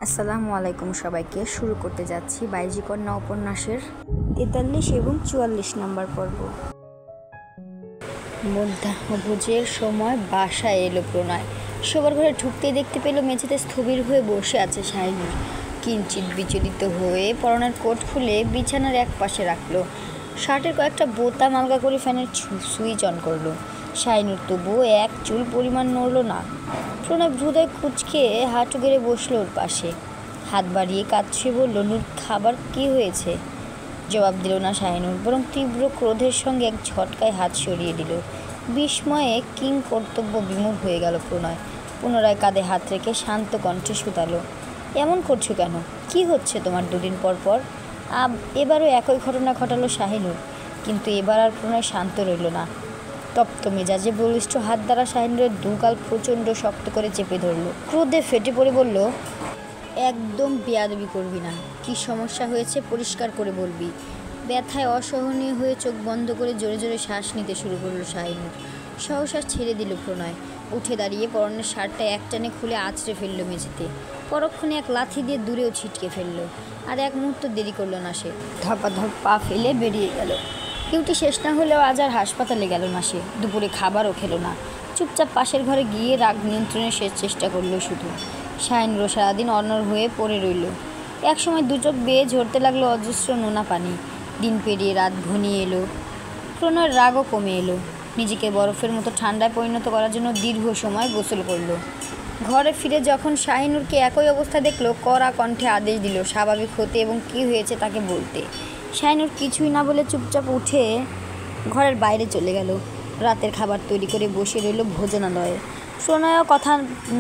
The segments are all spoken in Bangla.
আসসালামু আলাইকুম সবাইকে। শুরু করতে যাচ্ছি বাইজি কন্যা উপন্যাসের 43 এবং 44 নম্বর পর্ব। মধ্যাহ্নভোজের সময় বাসায় এলো প্রণয়। শোবার ঘরে ঢুকতেই দেখতে পেল মেঝেতে স্থবির হয়ে বসে আছে শাহিনুর। কিঞ্চিত বিচলিত হয়ে পরনের কোট খুলে বিছানার এক পাশে রাখলো। শার্টের কয়েকটা বোতাম আলগা করে ফ্যানের সুইচ অন করলো। শাহিনুর তবুও এক চুল পরিমাণ নড়ল না। প্রণয় হৃদয় কুঁচকে হাঁটু গেড়ে বসলো ওর পাশে। হাত বাড়িয়ে কাঁদছে বলল, নূর খাবার কি হয়েছে? জবাব দিল না শাহিনুর, বরং তীব্র ক্রোধের সঙ্গে এক ঝটকায় হাত সরিয়ে দিল। বিস্ময়ে কিং কর্তব্য বিমূঢ় হয়ে গেল প্রণয়। পুনরায় কাঁধে হাত রেখে শান্ত কণ্ঠে শুধালো, এমন করছো কেন? কি হচ্ছে তোমার দুদিন পর পর? এবারও একই ঘটনা ঘটালো শাহিনুর, কিন্তু এবার আর প্রণয় শান্ত রইল না। তপ্ত মেজাজে বলিষ্ঠ হাত দ্বারা শাহিনুরের দুগাল প্রচণ্ড শক্ত করে চেপে ধরল। ক্রোধে ফেটে পড়ে বলল, একদম বেয়াদবি করবি না। কি সমস্যা হয়েছে পরিষ্কার করে বলবি। ব্যথায় অসহনীয় হয়ে চোখ বন্ধ করে জোরে জোরে শ্বাস নিতে শুরু করলো শাহিনুর। সহশ্বাস ছেড়ে দিল প্রণয়। উঠে দাঁড়িয়ে পরনের শার্টটা একটানে খুলে আছড়ে ফেললো মেঝেতে। পরক্ষণে এক লাথি দিয়ে দূরেও ছিটকে ফেললো। আর এক মুহূর্ত দেরি করলো না সে। ধপাধপ পা ফেলে বেরিয়ে গেল। ডিউটি শেষ না হলেও আজ আর হাসপাতালে গেল না সে। দুপুরে খাবারও খেলো না। চুপচাপ পাশের ঘরে গিয়ে রাগ নিয়ন্ত্রণের শেষ চেষ্টা করলো শুধু। শাহিনুরও সারাদিন অনড় হয়ে পড়ে রইল। একসময় দু চোখ বেয়ে ঝরতে লাগলো অজস্র নোনা পানি। দিন পেরিয়ে রাত ঘনিয়ে এলো। প্রণয়ের রাগও কমে এলো। নিজেকে বরফের মতো ঠান্ডায় পরিণত করার জন্য দীর্ঘ সময় গোসল করলো। ঘরে ফিরে যখন শাহিনুরকে একই অবস্থা দেখলো, কড়া কণ্ঠে আদেশ দিল স্বাভাবিক হতে এবং কী হয়েছে তাকে বলতে। শাহিনুর কিছুই না বলে চুপচাপ উঠে ঘরের বাইরে চলে গেল। রাতের খাবার তৈরি করে বসে রইল ভোজনালয়ে। প্রণয়ও কথা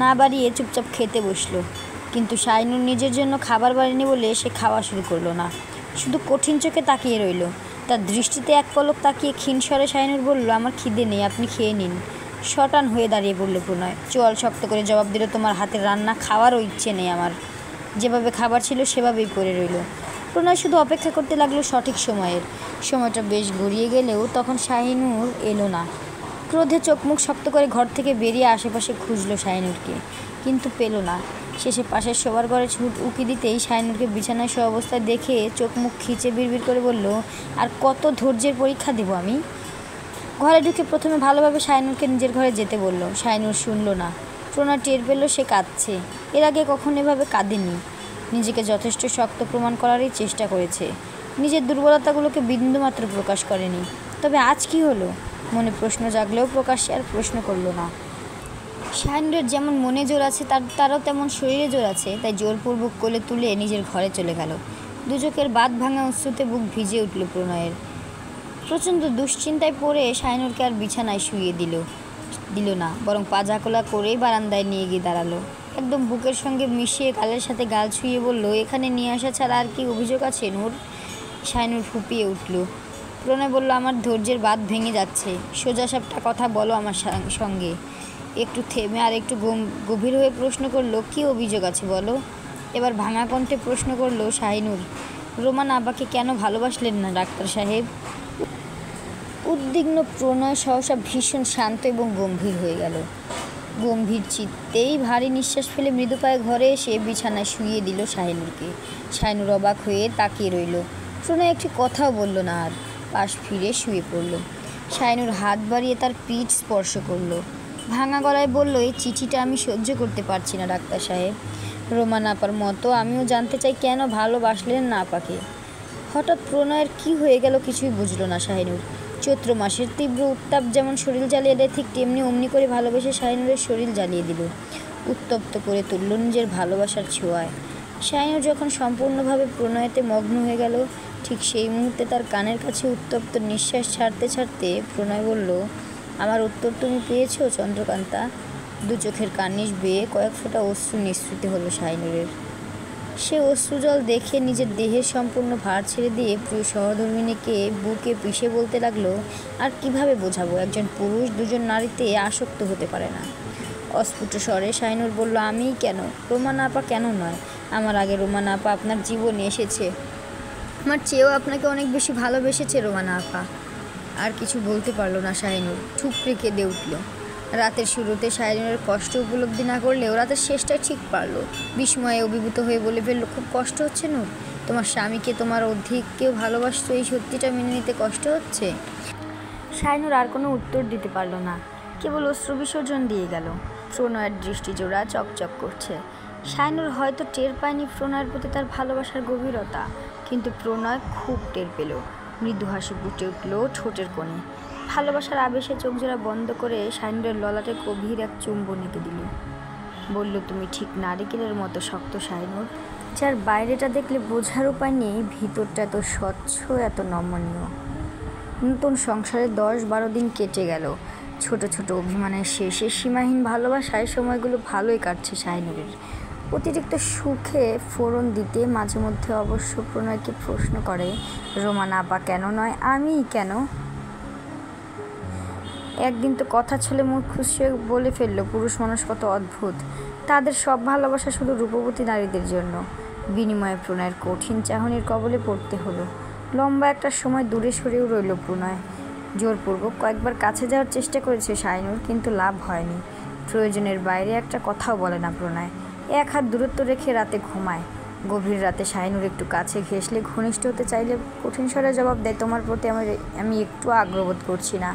না বাড়িয়ে চুপচাপ খেতে বসলো। কিন্তু শাহিনুর নিজের জন্য খাবার বাড়েনি বলে সে খাওয়া শুরু করলো না। শুধু কঠিন চোখে তাকিয়ে রইল। তার দৃষ্টিতে এক পলক তাকিয়ে ক্ষীণ স্বরে শাহিনুর বলল, আমার খিদে নেই, আপনি খেয়ে নিন। শটান হয়ে দাঁড়িয়ে পড়ল প্রণয়। চোয়াল শক্ত করে জবাব দিল, তোমার হাতের রান্না খাওয়ারও ইচ্ছে নেই আমার। যেভাবে খাবার ছিল সেভাবেই পড়ে রইল। প্রণয় শুধু অপেক্ষা করতে লাগলো সঠিক সময়ের। সময়টা বেশ গড়িয়ে গেলেও তখন শাহিনুর এলো না। ক্রোধে চোখ মুখ শক্ত করে ঘর থেকে বেরিয়ে আশেপাশে খুঁজলো শাহিনুরকে, কিন্তু পেল না। শেষে পাশের শোবার ঘরে ছুট উকি দিতেই শাহিনুরকে বিছানায় শোয়া অবস্থায় দেখে চোখ মুখ খিচে বিড়বিড় করে বলল, আর কত ধৈর্যের পরীক্ষা দেব আমি? ঘরে ঢুকে প্রথমে ভালোভাবে শাহিনুরকে নিজের ঘরে যেতে বলল। শাহিনুর শুনল না। প্রণয় টের পেল সে কাঁদছে। এর আগে কখনো এভাবে কাঁদেনি। নিজেকে যথেষ্ট শক্ত প্রমাণ করারই চেষ্টা করেছে। নিজের দুর্বলতাগুলোকে বিন্দুমাত্র প্রকাশ করেনি। তবে আজ কি হলো? মনে প্রশ্ন জাগলেও প্রকাশ্যে আর প্রশ্ন করল না। শাহিনুরের যেমন মনে জোর আছে তারও তেমন শরীরে জোর আছে। তাই জোরপূর্বক কোলে তুলে নিজের ঘরে চলে গেল। দুচোখের বাঁধ ভাঙা অশ্রুতে বুক ভিজে উঠল প্রণয়ের। প্রচণ্ড দুশ্চিন্তায় পড়ে শাহিনুরকে আর বিছানায় শুইয়ে দিল না, বরং পাজাকোলা করেই বারান্দায় নিয়ে গিয়ে দাঁড়ালো। একদম বুকের সঙ্গে মিশিয়ে গালের সাথে গাল ছুঁয়ে বলল, এখানে নিয়ে আসা ছাড়া আর কি অভিযোগ আছে নূর? শাহিনুর ফুপিয়ে উঠল। প্রণয় বলল, আমার ধৈর্যের বাঁধ ভেঙে যাচ্ছে। সোজাসাপটা কথা বলো আমার সঙ্গে। একটু থেমে আর একটু গভীর হয়ে প্রশ্ন করলো, কী অভিযোগ আছে বলো? এবার ভাঙা কণ্ঠে প্রশ্ন করলো শাহিনুর, রোমান আপাকে কেন ভালোবাসলেন না ডাক্তার সাহেব? উদ্বিগ্ন প্রণয় সহসা ভীষণ শান্ত এবং গম্ভীর হয়ে গেল। গম্ভীর চিত্তেই ভারী নিঃশ্বাস ফেলে মৃদু পায়ে ঘরে এসে বিছানায় শুইয়ে দিল শাহিনুরকে। শাহিনুর অবাক হয়ে তাকিয়ে রইল। প্রণয় একটি কথাও বলল না আর। পাশ ফিরে শুয়ে পড়ল। শাহিনুর হাত বাড়িয়ে তার পিঠ স্পর্শ করল। ভাঙা গলায় বলল, এই চিঠিটা আমি সহ্য করতে পারছি না ডাক্তার সাহেব। রোমান আপার মতো আমিও জানতে চাই কেন ভালোবাসলেন না আপাকে। হঠাৎ প্রণয়ের কি হয়ে গেল কিছুই বুঝল না শাহিনুর। চৈত্র মাসের তীব্র উত্তাপ যেমন শরীর জ্বালিয়ে দেয়, ঠিক তেমনি অমনি করে ভালোবেসে শাহিনুরের শরীর জ্বালিয়ে দিল। উত্তপ্ত করে তুলল নিজের ভালোবাসার ছোঁয়ায়। শাহিনুর যখন সম্পূর্ণভাবে প্রণয়েতে মগ্ন হয়ে গেল, ঠিক সেই মুহূর্তে তার কানের কাছে উত্তপ্ত নিঃশ্বাস ছাড়তে ছাড়তে প্রণয় বলল, আমার উত্তর তুমি পেয়েছো চন্দ্রকান্তা? দু চোখের কার্নিশ বেয়ে কয়েক ফোঁটা অশ্রু নিঃসৃত হলো শাহিনুরের। সে অশ্রুজল দেখে নিজের দেহের সম্পূর্ণ ভার ছেড়ে দিয়ে প্রিয় সহধর্মিণীকে বুকে পিষে বলতে লাগলো, আর কিভাবে বোঝাবো, একজন পুরুষ দুজন নারীতে আসক্ত হতে পারে না। অস্ফুট স্বরে শাহিনুর বলল, আমিই কেন? রোমান আপা কেন নয়? আমার আগে রোমান আপা আপনার জীবনে এসেছে। আমার চেয়েও আপনাকে অনেক বেশি ভালোবেসেছে রোমানা আপা। আর কিছু বলতে পারল না শাহিনুর। ঠুকরে কেঁদে উঠল। রাতের শুরুতে শাহিনুরের কষ্ট উপলব্ধি না করলেও রাতের শেষটাই ঠিক পারল। বিস্ময়ে অভিভূত হয়ে বলে ফেলল, খুব কষ্ট হচ্ছে নূর? তোমার স্বামীকে তোমার অধিক কেউ ভালোবাসতো, এই সত্যিটা মেনে নিতে কষ্ট হচ্ছে? শাহিনুর আর কোনো উত্তর দিতে পারল না, কেবল অশ্রু বিসর্জন দিয়ে গেল। প্রণয়ের দৃষ্টিজোড়া চকচক করছে। শাহিনুর হয়তো টের পায়নি প্রণয়ের প্রতি তার ভালোবাসার গভীরতা, কিন্তু প্রণয় খুব টের পেল। মৃদু হাসি ফুটে উঠল ঠোঁটের কোণে। ভালোবাসার আবেশে চোখজোড়া বন্ধ করে শাহিনুরের ললাটে গভীর এক চুম্বন এঁকে দিল। বলল, তুমি ঠিক নারিকেলের মতো শক্ত শাহিনুর, যার বাইরেটা দেখলে বোঝার উপায় নেই ভিতরটা এত স্বচ্ছ, এত নমনীয়। নতুন সংসারে 10-12 দিন কেটে গেল। ছোট ছোট অভিমানের শেষে সীমাহীন ভালোবাসায় সময়গুলো ভালোই কাটছে শাহিনুরের। অতিরিক্ত সুখে ফোড়ন দিতে মাঝে মধ্যে অবশ্য প্রণয়কে প্রশ্ন করে, রোমানা আপা কেন নয়, আমিই কেন? একদিন তো কথা ছলে মুখ খুশিয়ে বলে ফেললো, পুরুষ মানুষ কত অদ্ভুত, তাদের সব ভালোবাসা শুধু রূপবতী নারীদের জন্য। বিনিময়ে প্রণয়ের কঠিন চাহনির কবলে পড়তে হলো। লম্বা একটা সময় দূরে সরেও রইল প্রণয়। জোরপূর্বক কয়েকবার কাছে যাওয়ার চেষ্টা করেছে শাহিনুর, কিন্তু লাভ হয়নি। প্রয়োজনের বাইরে একটা কথাও বলে না প্রণয়। এক হাত দূরত্ব রেখে রাতে ঘুমায়। গভীর রাতে শাহিনুর একটু কাছে ঘেঁষলে, ঘনিষ্ঠ হতে চাইলে কঠিন স্বরে জবাব দেয়, তোমার প্রতি আমি একটু আগ্রহবোধ করছি না।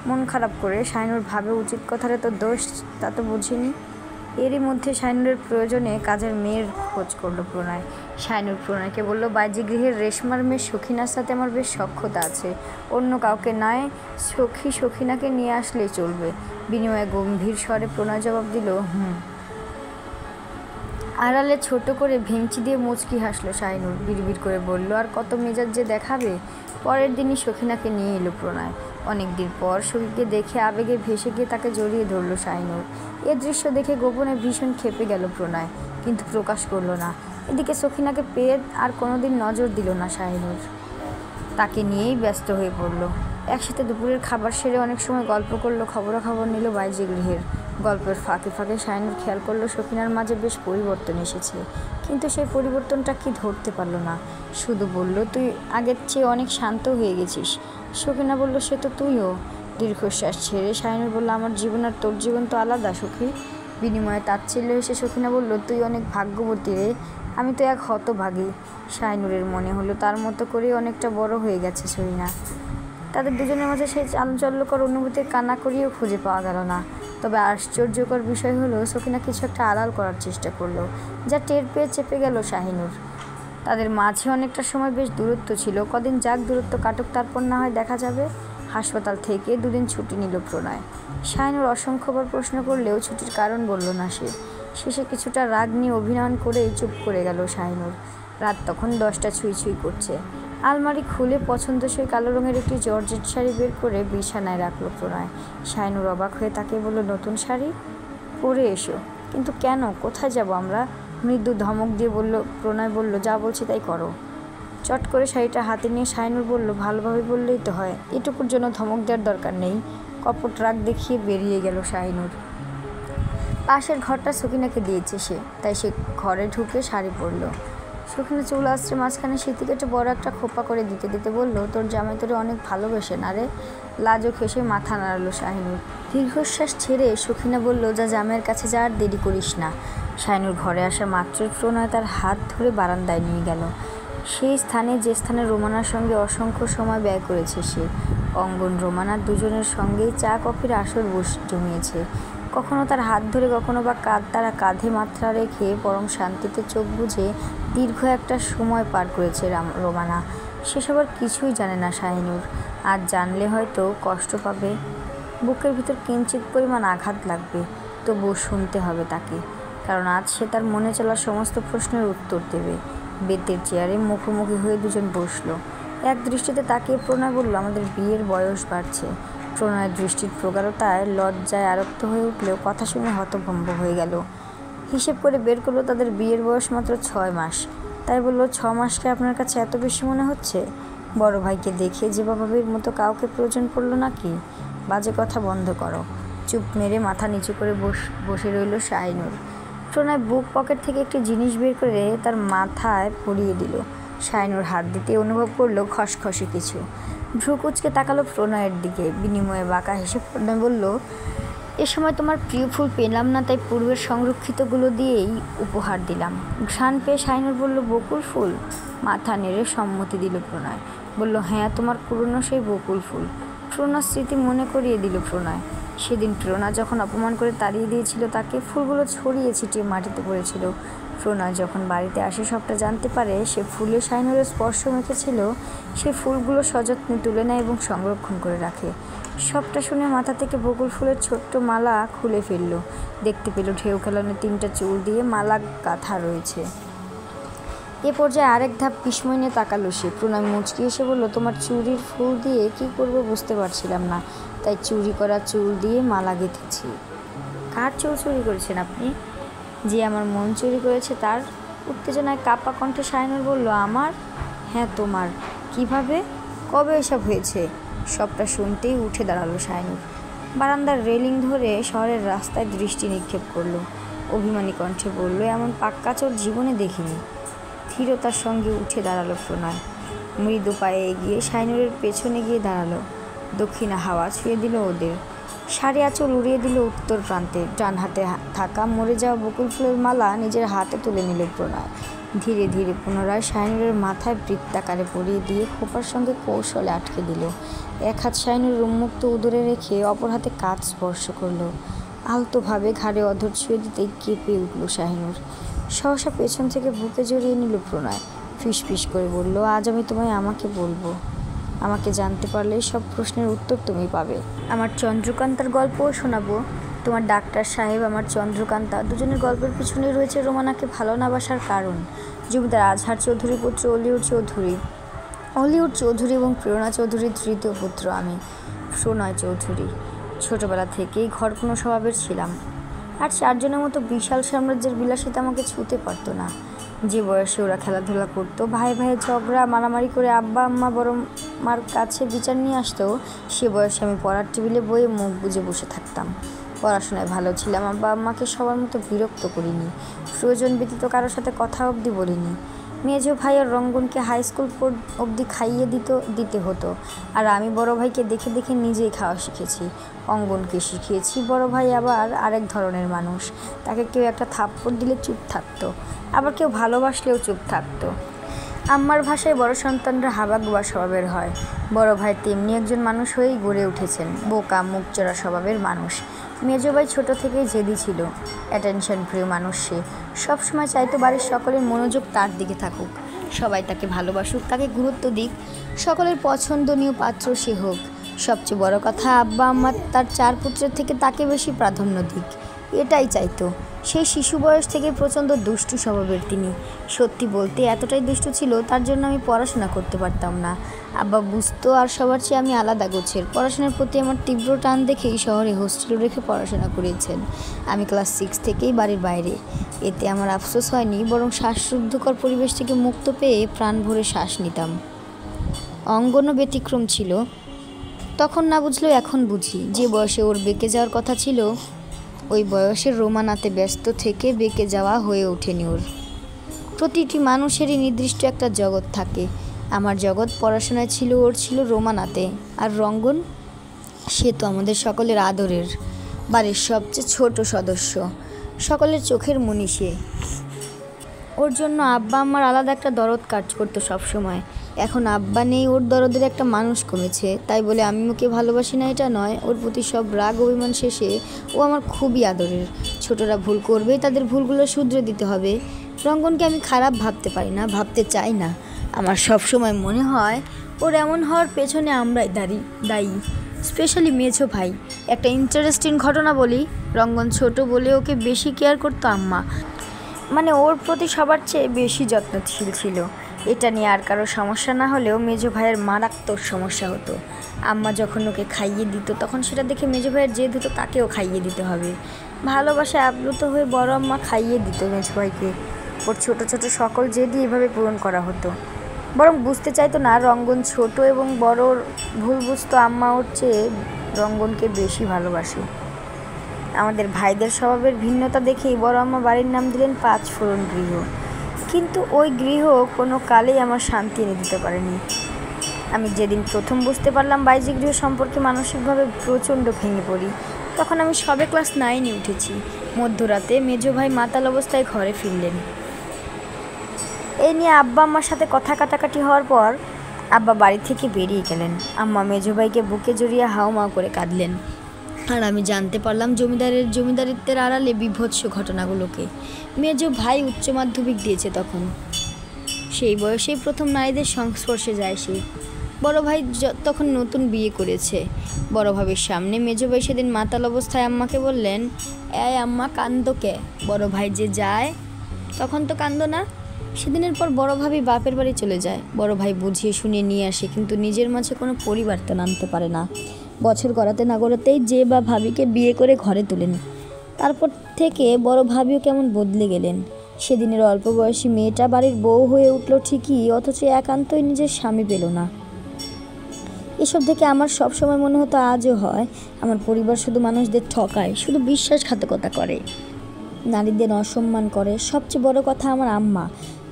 মন খারাপ করে শাহিনুর ভাবে, উচিত কথাটা তো দোষ, তা তো বুঝিনি। এরই মধ্যে শাহিনুরের প্রয়োজনে কাজের মেয়ের খোঁজ করলো প্রণয়। শাহিনুর প্রণয়কে বলল, বাইজি গৃহের রেশমার মেয়ে সখিনার সাথে আমার বেশ সখ্যতা আছে, অন্য কাউকে নয়, সখিনাকে নিয়ে আসলেই চলবে। বিনিময়ে গম্ভীর স্বরে প্রণয় জবাব দিল, হুম। আড়ালে ছোট করে ভেঙচি দিয়ে মুচকি হাসলো শাহিনুর। বিড়বিড় করে বলল, আর কত মেজাজ যে দেখাবে। পরের দিনই সখিনাকে নিয়ে এলো প্রণয়। অনেক দিন পর সখীকে দেখে আবেগে ভেসে গিয়ে তাকে জড়িয়ে ধরল শাহিনুর। এ দৃশ্য দেখে গোপনে ভীষণ ক্ষেপে গেল প্রণয়, কিন্তু প্রকাশ করল না। এদিকে সখিনাকে পেয়ে আর কোনোদিন নজর দিল না শাহিনুর, তাকে নিয়েই ব্যস্ত হয়ে পড়ল। একসাথে দুপুরের খাবার সেরে অনেক সময় গল্প করলো, খবরাখবর নিল বাইজি গৃহের। গল্পের ফাঁকে ফাঁকে শাহিনুর খেয়াল করলো সখিনার মাঝে বেশ পরিবর্তন এসেছে, কিন্তু সেই পরিবর্তনটা কি ধরতে পারল না। শুধু বলল, তুই আগের চেয়ে অনেক শান্ত হয়ে গেছিস। সখিনা বলল, সে তো তুইও। দীর্ঘশ্বাস ছেড়ে শাহিনুর বলল, আমার জীবন আর তোর জীবন তো আলাদা সখী। বিনিময়ে তাচ্ছিল্য এসে সখিনা বলল, তুই অনেক ভাগ্যবতী রে, আমি তো এক হতভাগী। শাহিনুরের মনে হলো তার মতো করেই অনেকটা বড় হয়ে গেছে সখিনা। তাদের দুজনের মাঝে সেই চাঞ্চল্যকর অনুভূতির কান্নাকড়িও খুঁজে পাওয়া গেল না। তবে আশ্চর্যকর বিষয় হলো, সখিনা কিছু একটা আড়াল করার চেষ্টা করলো, যা টের পেয়ে চেপে গেল শাহিনুর। তাদের মাঝে অনেকটা সময় বেশ দূরত্ব ছিল। কদিন যাক, দূরত্ব কাটুক, তারপর না হয় দেখা যাবে। হাসপাতাল থেকে 2 দিন ছুটি নিল প্রণয়। শাহিনুর অসংখ্যবার প্রশ্ন করলেও ছুটির কারণ বলল না সে। শেষে কিছুটা রাগ নিয়ে অভিনয় করেই চুপ করে গেল শাহিনুর। রাত তখন 10টা ছুঁই করছে। আলমারি খুলে পছন্দসই কালো রঙের একটি জর্জেট শাড়ি বের করে বিছানায় রাখলো প্রণয়। শাহিনুর অবাক হয়ে তাকে বলল, নতুন শাড়ি পরে এসো। কিন্তু কেন, কোথায় যাব আমরা? মৃদু ধমক দিয়ে প্রণয় বলল, যা বলছি তাই করো। চট করে শাড়িটা হাতে নিয়ে শাহিনুর বলল, ভালোভাবে বললেই তো হয়, এটুকুর জন্য ধমক দেওয়ার দরকার নেই। কপট রাগ দেখিয়ে বেরিয়ে গেল শাহিনুর। পাশের ঘরটা সখিনাকে দিয়েছে সে, তাই সে ঘরে ঢুকে শাড়ি পরল। সখিনা চুল আসছে মাঝখানে সিঁথি কেটে বড় একটা খোপা করে দিতে দিতে বলল, তোর জামাই তোরে অনেক ভালোবাসে না রে? লাজুক হেসে মাথা নাড়ালো শাহিনুর। দীর্ঘশ্বাস ছেড়ে সখিনা বলল, যা জামাইয়ের কাছে যা, আর দেরি করিস না। শাহিনুর ঘরে আসা মাত্রই প্রণয় তার হাত ধরে বারান্দায় নিয়ে গেল। সেই স্থানে, যে স্থানে রোমানার সঙ্গে অসংখ্য সময় ব্যয় করেছে সে। অঙ্গন রোমানার দুজনের সঙ্গেই চা কফির আসর জমিয়েছে। কখনো তার হাত ধরে, কখনো বা তারা কাঁধে মাথা রেখে পরম শান্তিতে চোখ বুজে দীর্ঘ একটা সময় পার করেছে রোমানা। সেসব কিছুই জানে না শাহিনুর। আজ জানলে হয়তো কষ্ট পাবে, বুকের ভিতর কিঞ্চিত পরিমাণ আঘাত লাগবে, তবুও শুনতে হবে তাকে, কারণ আজ সে তার মনে চলা সমস্ত প্রশ্নের উত্তর দেবে। বেতের চেয়ারে মুখোমুখি হয়ে দুজন বসলো। এক দৃষ্টিতে তাকিয়ে প্রণয় বলল, আমাদের বিয়ের বয়স বাড়ছে। প্রণয়ের দৃষ্টির প্রগাঢ়তায় লজ্জায় আরক্ত হয়ে উঠলেও কথা শুনে হতভম্ব হয়ে গেল। হিসেব করে বের করলো তাদের বিয়ের বয়স মাত্র 6 মাস। তাই বলল, 6 মাসকে আপনার কাছে এত বেশি মনে হচ্ছে? বড় ভাইকে দেখে যে বাবাবির মতো কাউকে প্রয়োজন পড়লো নাকি? বাজে কথা বন্ধ করো। চুপ মেরে মাথা নিচু করে বসে রইল শাহিনুর। প্রণয় বুক পকেট থেকে একটি জিনিস বের করে তার মাথায় পরিয়ে দিল। শাহিনুর হাত দিতে অনুভব করলো খসখসে কিছু। ভ্রু কুঁচকে তাকালো প্রণয়ের দিকে। বিনিময়ে বাঁকা হেসে প্রণয় বলল, এ সময় তোমার প্রিয় ফুল পেলাম না, তাই পূর্বের সংরক্ষিতগুলো দিয়েই উপহার দিলাম। ঘ্রাণ পেয়ে শাহিনুর বলল, বকুল ফুল? মাথা নেড়ে সম্মতি দিল প্রণয়। বলল, হ্যাঁ, তোমার পুরনো সেই বকুল ফুল। প্রণার স্মৃতি মনে করিয়ে দিল প্রণয়। সেদিন প্রণা যখন অপমান করে তাড়িয়ে দিয়েছিল তাকে, ফুলগুলো ছড়িয়ে ছিটিয়ে মাটিতে পড়েছিল। প্রণয় যখন বাড়িতে আসে সবটা জানতে পারে সে ফুলে শাহিনুরের স্পর্শ মেখেছিল, সে ফুলগুলো সযত্নে তুলে নেয় এবং সংরক্ষণ করে রাখে। সবটা শুনে মাথা থেকে বকুল ফুলের ছোট্ট মালা খুলে ফেলল। দেখতে পেল ঢেউ খেলানো 3টা চুল দিয়ে মালা গাঁথা রয়েছে। এ পর্যায়ে আরেক ধাপ বিস্ময় নিয়ে তাকালো সে। প্রণয় মুচকি এসে বলল, তোমার চুড়ির ফুল দিয়ে কি করবো বুঝতে পারছিলাম না, তাই চুরি করা চুল দিয়ে মালা গেঁথেছি। কার চুল চুরি করেছেন আপনি? যে আমার মন চুরি করেছে তার। উত্তেজনায় কাঁপা কণ্ঠে শাহিনুর বলল, আমার? হ্যাঁ, তোমার। কিভাবে? কবে এসব হয়েছে? সবটা শুনতেই উঠে দাঁড়ালো শাহিনুর। বারান্দার রেলিং ধরে শহরের রাস্তায় দৃষ্টি নিক্ষেপ করলো। অভিমানী কণ্ঠে বলল, এমন পাক্কা চোর জীবনে দেখিনি। ধীরতার সঙ্গে উঠে দাঁড়ালো প্রণয়। মৃদু পায়ে এগিয়ে শাহিনুরের পেছনে গিয়ে দাঁড়ালো। দক্ষিণা হাওয়া ছুঁয়ে দিল ওদের। সারি আঁচল উড়িয়ে দিল উত্তর প্রান্তে। ডান হাতে থাকা মরে যাওয়া বকুল ফুলের মালা নিজের হাতে তুলে নিল প্রণয়। ধীরে ধীরে পুনরায় শাহিনুরের মাথায় বৃত্তাকারে পরিয়ে দিয়ে খোপার সঙ্গে কৌশলে আটকে দিল। এক হাত শাহিনুরের উন্মুক্ত উদরে রেখে অপর হাতে কাঁধ স্পর্শ করলো। আলতোভাবে ঘাড়ে অধর ছুঁয়ে দিতেই কেঁপে উঠল শাহিনুর। সহসা পেছন থেকে বুকে জড়িয়ে নিল প্রণয়। ফিসফিস করে বলল, আজ আমি তোমায় আমাকে বলবো। আমাকে জানতে পারলে সব প্রশ্নের উত্তর তুমি পাবে। আমার চন্দ্রকান্তার গল্পও শোনাবো। তোমার ডাক্তার সাহেব, আমার চন্দ্রকান্তা, দুজনের গল্পের পিছনেই রয়েছে রোমানাকে ভালো না বাসার কারণ। জমিদার আজহার চৌধুরী পুত্র অলিউড চৌধুরী এবং প্রেরণা চৌধুরীর তৃতীয় পুত্র আমি, প্রণয় চৌধুরী। ছোটবেলা থেকেই ঘরকুনো স্বভাবের ছিলাম। আর 4 জনের মতো বিশাল সাম্রাজ্যের বিলাসিতা আমাকে ছুঁতে পারতো না। যে বয়সে ওরা খেলাধুলা করতো, ভাই ভাইয়ের ঝগড়া মারামারি করে আব্বা আম্মা বড় মার কাছে বিচার নিয়ে আসতো, সে বয়সে আমি পড়ার টেবিলে বইয়ে মুখ বুজে বসে থাকতাম। পড়াশোনায় ভালো ছিলাম, আব্বা আম্মাকে সবার মতো বিরক্ত করিনি, প্রয়োজন ব্যতীত কারোর সাথে কথা অবধি বলিনি। মেজো ভাই আর রঙ্গনকে হাই স্কুল অবধি খাইয়ে দিতে হতো, আর আমি বড় ভাইকে দেখে দেখে নিজেই খাওয়া শিখেছি। অঙ্গনকে শিখিয়েছি। বড় ভাই আবার আরেক ধরনের মানুষ। তাকে কেউ একটা থাপ্পড় দিলে চুপ থাকতো, আবার কেউ ভালোবাসলেও চুপ থাকতো। আম্মার ভাষায় বড় সন্তানরা হাবাগোবা স্বভাবের হয়। বড় ভাই তেমনি একজন মানুষ হয়েই গড়ে উঠেছেন, বোকা মুখচোরা স্বভাবের মানুষ। মেজো ভাই ছোটো থেকেই জেদি ছিল, অ্যাটেনশন প্রিয় মানুষ। সে সবসময় চাইতো বাড়ির সকলের মনোযোগ তার দিকে থাকুক, সবাই তাকে ভালোবাসুক, তাকে গুরুত্ব দিক, সকলের পছন্দনীয় পাত্র সে হোক। সবচেয়ে বড় কথা, আব্বা আম্মা তার 4 পুত্রের থেকে তাকে বেশি প্রাধান্য দিক, এটাই চাইতো। সেই শিশু বয়স থেকে প্রচণ্ড দুষ্টু স্বভাবের তিনি। সত্যি বলতে এতটাই দুষ্টু ছিল, তার জন্য আমি পড়াশোনা করতে পারতাম না। আব্বা বুঝতো, আর সবার চেয়ে আমি আলাদা গোছের। পড়াশোনার প্রতি আমার তীব্র টান দেখেই শহরে হোস্টেল রেখে পড়াশোনা করেছেন। আমি ক্লাস 6 থেকেই বাড়ির বাইরে। এতে আমার আফসোস হয়নি, বরং শ্বাসরুদ্ধকর পরিবেশ থেকে মুক্ত পেয়ে প্রাণ ভরে শ্বাস নিতাম। অঙ্গনও ব্যতিক্রম ছিল। তখন না বুঝলেও এখন বুঝি। যে বয়সে ওর বেঁকে যাওয়ার কথা ছিল, ওই বয়সে রোমানাতে ব্যস্ত থেকে বেঁকে যাওয়া হয়ে ওঠেনি ওর। প্রতিটি মানুষেরই নির্দিষ্ট একটা জগৎ থাকে। আমার জগৎ পড়াশোনায় ছিল, ওর ছিল রোমানাতে। আর রঙ্গন, সে তো আমাদের সকলের আদরের, বাড়ির সবচেয়ে ছোট সদস্য, সকলের চোখের মনি সে। ওর জন্য আব্বা আম্মার আলাদা একটা দরদ কাজ করতো সবসময়। এখন আব্বা নেই, ওর দরদের একটা মানুষ কমেছে। তাই বলে আমি ওকে ভালোবাসি না এটা নয়, ওর প্রতি সব রাগ অভিমান শেষে ও আমার খুবই আদরের। ছোটরা ভুল করবে, তাদের ভুলগুলো শুধরে দিতে হবে। রঙ্গনকে আমি খারাপ ভাবতে পারি না, ভাবতে চাই না। আমার সবসময় মনে হয় ওর এমন হওয়ার পেছনে আমরাই দায়ী, স্পেশালি মেজো ভাই। একটা ইন্টারেস্টিং ঘটনা বলি, রঙ্গন ছোট বলে ওকে বেশি কেয়ার করতো আম্মা, মানে ওর প্রতি সবার চেয়ে বেশি যত্নশীল ছিল। এটা নিয়ে আর কারো সমস্যা না হলেও মেজো ভাইয়ের মারাত্মক সমস্যা হতো। আম্মা যখন ওকে খাইয়ে দিত, তখন সেটা দেখে মেজো ভাইয়ের জেদ হতো তাকেও খাইয়ে দিতে হবে। ভালোবাসায় আপ্লুত হয়ে বড় আম্মা খাইয়ে দিত মেজো ভাইকে। ওর ছোট ছোট সকল জেদই এভাবে পূরণ করা হতো। বরং বুঝতে চাইতো না রঙ্গন ছোট এবং বড়র ভুল বুঝতো আম্মা ওর চেয়ে রঙ্গনকে বেশি ভালোবাসে। আমাদের ভাইদের স্বভাবের ভিন্নতা দেখেই বড় আম্মা বাড়ির নাম দিলেন 5 ফোড়ন গৃহ। কিন্তু ওই গৃহ কোনো কালেই আমার শান্তি এনে দিতে পারেনি। আমি যেদিন প্রথম বুঝতে পারলাম বাইজি গৃহ সম্পর্কে, মানসিকভাবে প্রচণ্ড ভেঙে পড়ি। তখন আমি সবে ক্লাস 9-এ উঠেছি। মধ্যরাতে মেজো ভাই মাতাল অবস্থায় ঘরে ফিরলেন। এই নিয়ে আব্বা আম্মার সাথে কথা কাটাকাটি হওয়ার পর আব্বা বাড়ি থেকে বেরিয়ে গেলেন। আম্মা মেজো ভাইকে বুকে জড়িয়ে হাউমাউ করে কাঁদলেন। আর আমি জানতে পারলাম জমিদারিত্বের আড়ালে বীভৎস ঘটনাগুলোকে। মেজো ভাই উচ্চ মাধ্যমিক দিয়েছে তখন। সেই বয়সেই প্রথম নারীদের সংস্পর্শে যায় সে। বড় ভাই তখন নতুন বিয়ে করেছে। বড় ভাবির সামনে মেজো ভাই সেদিন মাতাল অবস্থায় আম্মাকে বললেন, এই আম্মা কান্দো কে? বড় ভাই যে যায় তখন তো কান্দো না। সেদিনের পর বড় ভাবি বাপের বাড়ি চলে যায়। বড় ভাই বুঝিয়ে শুনিয়ে নিয়ে আসে, কিন্তু নিজের মাঝে কোনো পরিবর্তন আনতে পারে না। বছর গড়াতে না গড়াতেই যে বা ভাবিকে বিয়ে করে ঘরে তোলেন। তারপর থেকে বড় ভাবিও কেমন বদলে গেলেন। সেদিনের অল্প বয়সী মেয়েটা বাড়ির বউ হয়ে উঠল ঠিকই, অথচ একান্তই নিজের স্বামী পেল না। এসব দেখে আমার সবসময় মনে হতো, আজও হয়, আমার পরিবার শুধু মানুষদের ঠকায়, শুধু বিশ্বাসঘাতকতা করে, নারীদের অসম্মান করে। সবচেয়ে বড় কথা,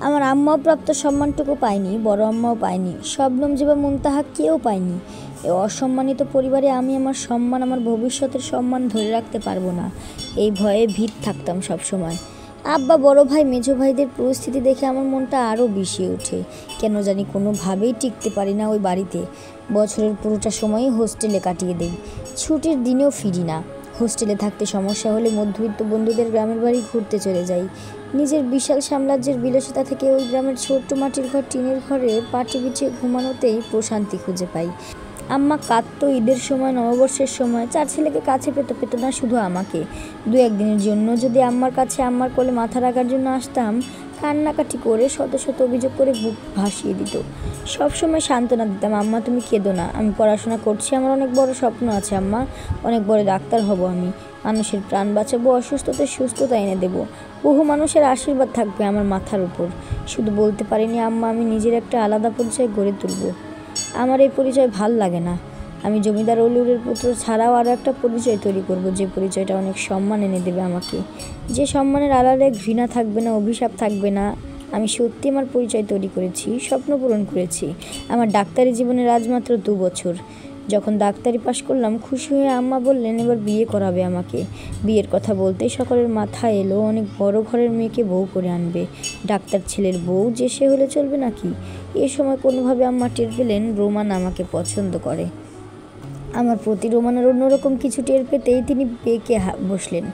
আমার আম্মাও প্রাপ্ত সম্মানটুকু পায়নি, বড় আম্মাও পায়নি, শবনম বা মুনতাহা কেউ পায়নি। এই অসম্মানিত পরিবারে আমি আমার সম্মান, আমার ভবিষ্যতের সম্মান ধরে রাখতে পারবো না, এই ভয়ে ভীত থাকতাম সবসময়। আব্বা, বড় ভাই, মেজো ভাইদের পরিস্থিতি দেখে আমার মনটা আরও বিষিয়ে ওঠে। কেন জানি কোনোভাবেই টিকতে পারি না ওই বাড়িতে। বছরের পুরোটা সময়ই হোস্টেলে কাটিয়ে দেই, ছুটির দিনেও ফিরি না। হোস্টেলে থাকতে সমস্যা হলে মধ্যবিত্ত বন্ধুদের গ্রামের বাড়ি ঘুরতে চলে যাই। নিজের বিশাল সাম্রাজ্যের বিলাসিতা থেকে ওই গ্রামের ছোট্ট মাটির ঘর, টিনের ঘরে পাটি বিছিয়ে ঘুমানোতেই প্রশান্তি খুঁজে পাই। আম্মা কাঁদতো ঈদের সময়, নববর্ষের সময়। 4 ছেলেকে কাছে পেত না, শুধু আমাকে। 2-1 দিনের জন্য যদি আম্মার কাছে, আম্মার কোলে মাথা রাখার জন্য আসতাম, কান্নাকাটি করে শত শত অভিযোগ করে বুক ভাসিয়ে দিত। সবসময় সান্ত্বনা দিতাম, আম্মা তুমি কেঁদো না, আমি পড়াশোনা করছি, আমার অনেক বড় স্বপ্ন আছে আম্মা, অনেক বড় ডাক্তার হব আমি, মানুষের প্রাণ বাঁচাবো, অসুস্থতে সুস্থতা এনে দেবো, বহু মানুষের আশীর্বাদ থাকবে আমার মাথার উপর। শুধু বলতে পারিনি, আম্মা আমি নিজের একটা আলাদা পরিচয় গড়ে তুলব। আমার এই পরিচয় ভাল লাগে না। আমি জমিদার অলিউরের পুত্র ছাড়াও আরও একটা পরিচয় তৈরি করব, যে পরিচয়টা অনেক সম্মান এনে দেবে আমাকে, যে সম্মানের আড়ালে ঘৃণা থাকবে না, অভিশাপ থাকবে না। আমি সত্যি আমার পরিচয় তৈরি করেছি, স্বপ্ন পূরণ করেছি। আমার ডাক্তারি জীবনের আজ মাত্র 2 বছর। যখন ডাক্তারি পাশ করলাম, খুশি হয়ে আম্মা বললেন এবার বিয়ে করাবে আমাকে। বিয়ের কথা বলতেই সকলের মাথায় এলো, অনেক বড় ঘরের মেয়েকে বউ করে আনবে, ডাক্তার ছেলের বউ, যে সে হলে চলবে নাকি? এ সময় কোনোভাবে আম্মা টের পেলেন রোমান আমাকে পছন্দ করে। আমার প্রতি রোমানের অন্যরকম কিছু টের পেতেই তিনি বেঁকে বসলেন।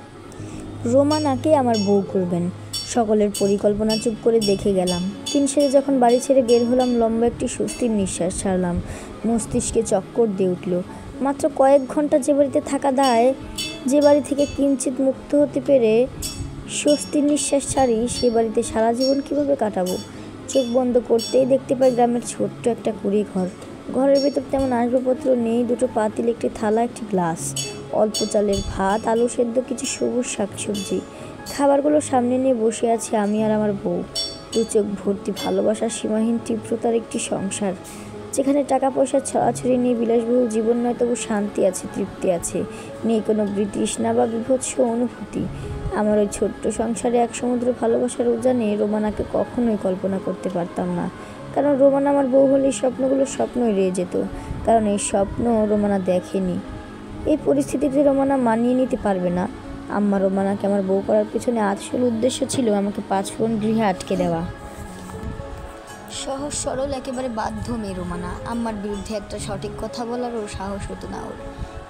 রোমানাকে আমার বউ করবেন। সকলের পরিকল্পনা চুপ করে দেখে গেলাম। 3 সেরে যখন বাড়ি ছেড়ে বের হলাম, লম্বা একটি স্বস্তির নিঃশ্বাস ছাড়লাম। মস্তিষ্কে চক্কর দিয়ে উঠল। মাত্র কয়েক ঘন্টা যে বাড়িতে থাকা দায়, যে বাড়ি থেকে কিঞ্চিত মুক্ত হতে পেরে স্বস্তির নিঃশ্বাস ছাড়ি, সে বাড়িতে সারা জীবন কীভাবে কাটাবো? চোখ বন্ধ করতেই দেখতে পাই গ্রামের ছোট্ট একটা কুড়ি ঘর। ঘরের ভেতর তেমন আসবাবপত্র নেই, 2টো পাতিল, একটি থালা, একটি গ্লাস, অল্প চালের ভাত, আলু সেদ্ধ, কিছু সবুজ শাকসবজি। খাবারগুলো সামনে নিয়ে বসে আছি আমি আর আমার বউ। 2 চোখ ভর্তি ভালোবাসা, সীমাহীন তীব্রতার একটি সংসার, যেখানে টাকা পয়সা ছড়াছড়ি নিয়ে বিলাসবহুল জীবন নয়, তবু শান্তি আছে, তৃপ্তি আছে, নেই কোনো তৃষ্ণা বা বিভৎস অনুভূতি। আমার ওই ছোট্ট সংসারে এক সমুদ্র ভালোবাসার উজানে রোমানাকে কখনোই কল্পনা করতে পারতাম না। কারণ রোমানা আমার বউ হলে এই স্বপ্নগুলো স্বপ্নই রয়ে যেত, কারণ এই স্বপ্ন রোমানা দেখেনি। এই পরিস্থিতিতে রোমানা মানিয়ে নিতে পারবে না। আম্মা রোমানাকে আমার বউ করার পেছনে আসল উদ্দেশ্য ছিল আমাকে 5 ফোরন গৃহে আটকে দেওয়া। সহজ সরল, একেবারে বাধ্য মেয়ে রোমানা। আম্মার বিরুদ্ধে একটা সঠিক কথা বলারও সাহস হতো না ওর।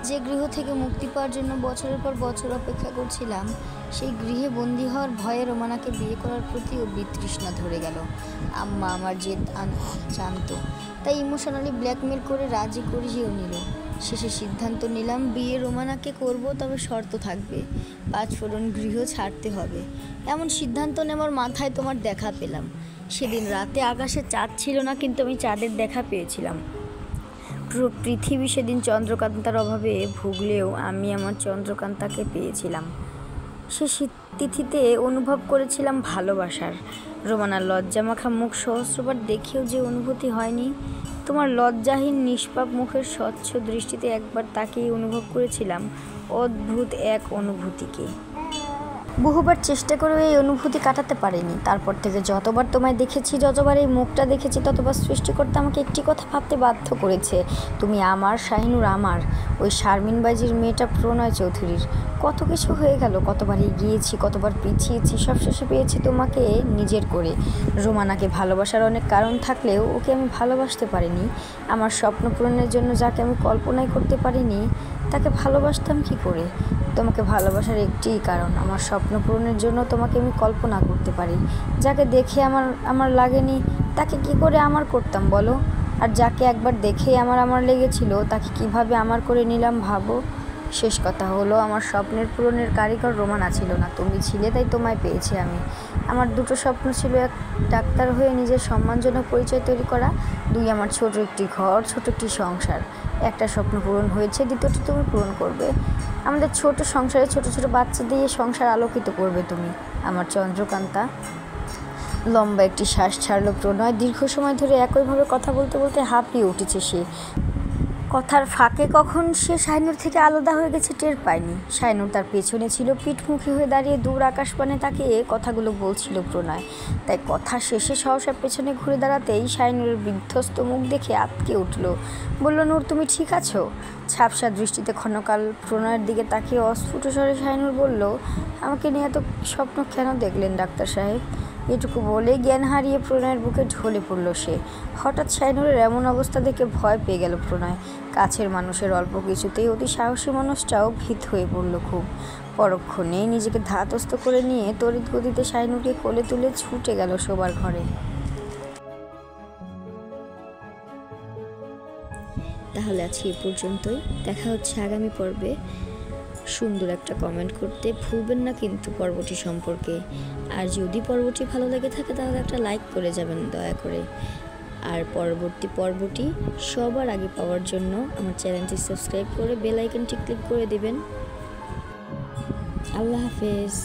যে গৃহ থেকে মুক্তি পাওয়ার জন্য বছরের পর বছর অপেক্ষা করছিলাম, সেই গৃহে বন্দী হওয়ার ভয়ে রোমানাকে বিয়ে করার প্রতিও বিতৃষ্ণা ধরে গেল। আম্মা আমার জেদ জানতো, তাই ইমোশনালি ব্ল্যাকমেল করে রাজি করিয়েও নিল। শেষে সিদ্ধান্ত নিলাম বিয়ে রোমানাকে করব, তবে শর্ত থাকবে, 5 ফোরন গৃহ ছাড়তে হবে। এমন সিদ্ধান্ত নেওয়ার মাথায় তোমার দেখা পেলাম। সেদিন রাতে আকাশে চাঁদ ছিল না, কিন্তু আমি চাঁদের দেখা পেয়েছিলাম। পৃথিবী সেদিন চন্দ্রকান্তার অভাবে ভুগলেও আমি আমার চন্দ্রকান্তাকে পেয়েছিলাম। সে তিথিতে অনুভব করেছিলাম ভালোবাসার। রোমানার লজ্জামাখা মুখ সহস্রবার দেখেও যে অনুভূতি হয়নি, তোমার লজ্জাহীন নিষ্পাপ মুখের স্বচ্ছ দৃষ্টিতে একবার তাকেই অনুভব করেছিলাম অদ্ভুত এক অনুভূতিকে। বহুবার চেষ্টা করেও এই অনুভূতি কাটাতে পারিনি। তারপর থেকে যতবার তোমায় দেখেছি, যতবার এই মুখটা দেখেছি, ততবার সৃষ্টিকর্তা আমাকে একটি কথা ভাবতে বাধ্য করেছে, তুমি আমার, শাহিনুর আমার, ওই শারমিন বাজির মেয়েটা প্রণয় চৌধুরীর। কত কিছু হয়ে গেল, কতবার এগিয়েছি, কতবার পিছিয়েছি, সবশেষে পেয়েছি তোমাকে নিজের করে। রোমানাকে ভালোবাসার অনেক কারণ থাকলেও ওকে আমি ভালোবাসতে পারিনি। আমার স্বপ্ন পূরণের জন্য যাকে আমি কল্পনাই করতে পারিনি, তাকে ভালোবাসতাম কী করে? তোমাকে ভালোবাসার একটিই কারণ, আমার স্বপ্ন পূরণের জন্য তোমাকে আমি কল্পনা করতে পারি। যাকে দেখে আমার লাগেনি, তাকে কি করে আমার করতাম বলো? আর যাকে একবার দেখেই আমার লেগেছিল, তাকে কিভাবে আমার করে নিলাম ভাবো। শেষ কথা হলো, আমার স্বপ্নের পূরণের কারিগর রোমানা ছিল না, তুমি ছিলে, তাই তোমায় পেয়েছি আমি। আমার দুটো স্বপ্ন ছিল, এক ডাক্তার হয়ে নিজের সম্মানজনক পরিচয় তৈরি করা, দুই আমার ছোট একটি ঘর, ছোট একটি সংসার। একটা স্বপ্ন পূরণ হয়েছে, দ্বিতীয়টি তুমি পূরণ করবে। আমাদের ছোট সংসারে ছোট ছোট বাচ্চা দিয়ে সংসার আলোকিত করবে তুমি, আমার চন্দ্রকান্তা। লম্বা একটি শ্বাস ছাড়ল প্রণয়। দীর্ঘ সময় ধরে একইভাবে কথা বলতে বলতে হাঁপিয়ে উঠেছে সে। কথার ফাঁকে কখন সে শাহিনুর থেকে আলাদা হয়ে গেছে টের পায়নি। শাহিনুর তার পেছনে ছিল, পিঠমুখী হয়ে দাঁড়িয়ে দূর আকাশপানে তাকিয়ে কথাগুলো বলছিল প্রণয়। তাই কথা শেষে সহসা পেছনে ঘুরে দাঁড়াতেই শাহিনুরের বিধ্বস্ত মুখ দেখে আঁতকে উঠল। বলল, নূর তুমি ঠিক আছো? ঝাপসা দৃষ্টিতে ক্ষণকাল প্রণয়ের দিকে তাকিয়ে অস্ফুট স্বরে শাহিনুর বলল, আমাকে নিয়ে এত স্বপ্ন কেন দেখলেন ডাক্তার সাহেব? এটুকু বলে জ্ঞান হারিয়ে প্রণয়ের বুকে ঢলে পড়ল সে। হঠাৎ শাহিনুরের এমন অবস্থা দেখে ভয় পেয়ে গেল প্রণয়। কাছের মানুষের অল্প কিছুতেই অতি সাহসী মানুষটাও ভীত হয়ে পড়ল খুব। পরক্ষণেই নিজেকে ধাতস্থ করে নিয়ে তড়িৎ গতিতে শাহিনুরকে কোলে তুলে ছুটে গেল শোবার ঘরে। তাহলে আজকে এই পর্যন্তই, দেখা হচ্ছে আগামী পর্বে। সুন্দর একটা কমেন্ট করতে ভুলবেন না কিন্তু পর্বটি সম্পর্কে। আর যদি পর্বটি ভালো লেগে থাকে তাহলে একটা লাইক করে যাবেন দয়া করে। আর পরবর্তী পর্বটি সবার আগে পাওয়ার জন্য আমার চ্যানেলটি সাবস্ক্রাইব করে বেল আইকনটি ক্লিক করে দিবেন। আল্লাহ হাফেজ।